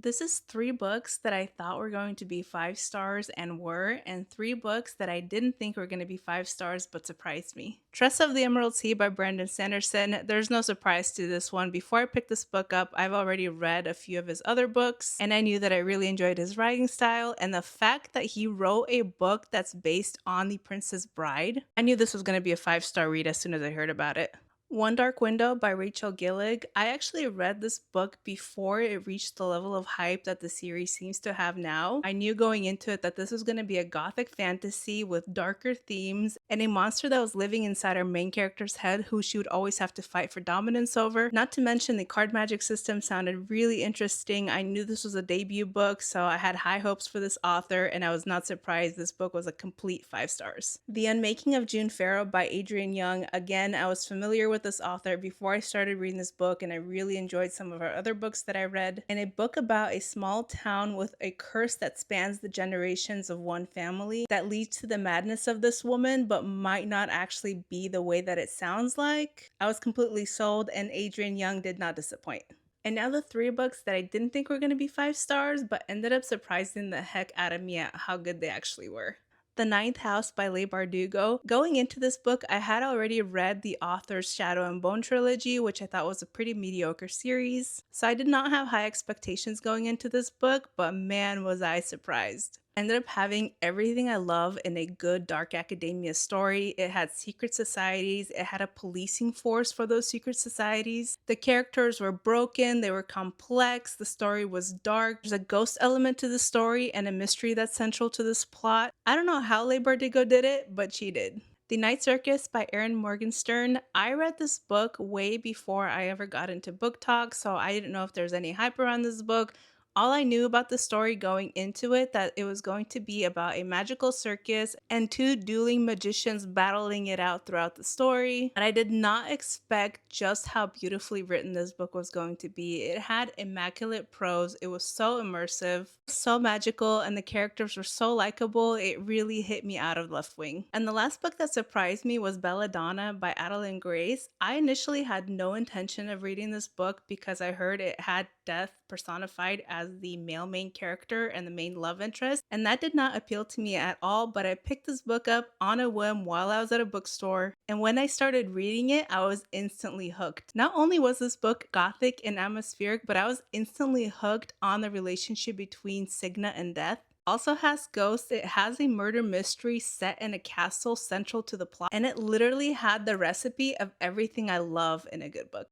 This is three books that I thought were going to be 5 stars and were, and three books that I didn't think were going to be 5 stars but surprised me. Trust of the Emerald Sea by Brandon Sanderson. There's no surprise to this one. Before I picked this book up, I've already read a few of his other books, and I knew that I really enjoyed his writing style. And the fact that he wrote a book that's based on The Princess Bride, I knew this was going to be a 5 star read as soon as I heard about it. One Dark Window by Rachel Gillig. I actually read this book before it reached the level of hype that the series seems to have now. I knew going into it that this was going to be a gothic fantasy with darker themes and a monster that was living inside our main character's head who she would always have to fight for dominance over. Not to mention the card magic system sounded really interesting. I knew this was a debut book, so I had high hopes for this author, and I was not surprised this book was a complete 5 stars. The Unmaking of June Farrow by Adrienne Young. Again, I was familiar with this author before I started reading this book, and I really enjoyed some of her other books that I read. And a book about a small town with a curse that spans the generations of one family that leads to the madness of this woman, but might not actually be the way that it sounds like. I was completely sold, and Adrienne Young did not disappoint. And now the three books that I didn't think were going to be 5 stars, but ended up surprising the heck out of me at how good they actually were. The Ninth House by Leigh Bardugo. Going into this book, I had already read the author's Shadow and Bone trilogy, which I thought was a pretty mediocre series. So I did not have high expectations going into this book, but man was I surprised. Ended up having everything I love in a good dark academia story. It had secret societies, it had a policing force for those secret societies. The characters were broken, they were complex, the story was dark. There's a ghost element to the story and a mystery that's central to this plot. I don't know how Leigh Bardugo did it, but she did. The Night Circus by Erin Morgenstern. I read this book way before I ever got into book talk, so I didn't know if there's any hype around this book. All I knew about the story going into it that it was going to be about a magical circus and two dueling magicians battling it out throughout the story. And I did not expect just how beautifully written this book was going to be. It had immaculate prose. It was so immersive, so magical, and the characters were so likable. It really hit me out of left wing. And the last book that surprised me was Belladonna by Adeline Grace. I initially had no intention of reading this book because I heard it had death personified as the male main character and the main love interest, and that did not appeal to me at all. But I picked this book up on a whim while I was at a bookstore, and when I started reading it, I was instantly hooked. Not only was this book gothic and atmospheric, but I was instantly hooked on the relationship between Signa and Death. Also has ghosts. It has a murder mystery set in a castle central to the plot, and it literally had the recipe of everything I love in a good book.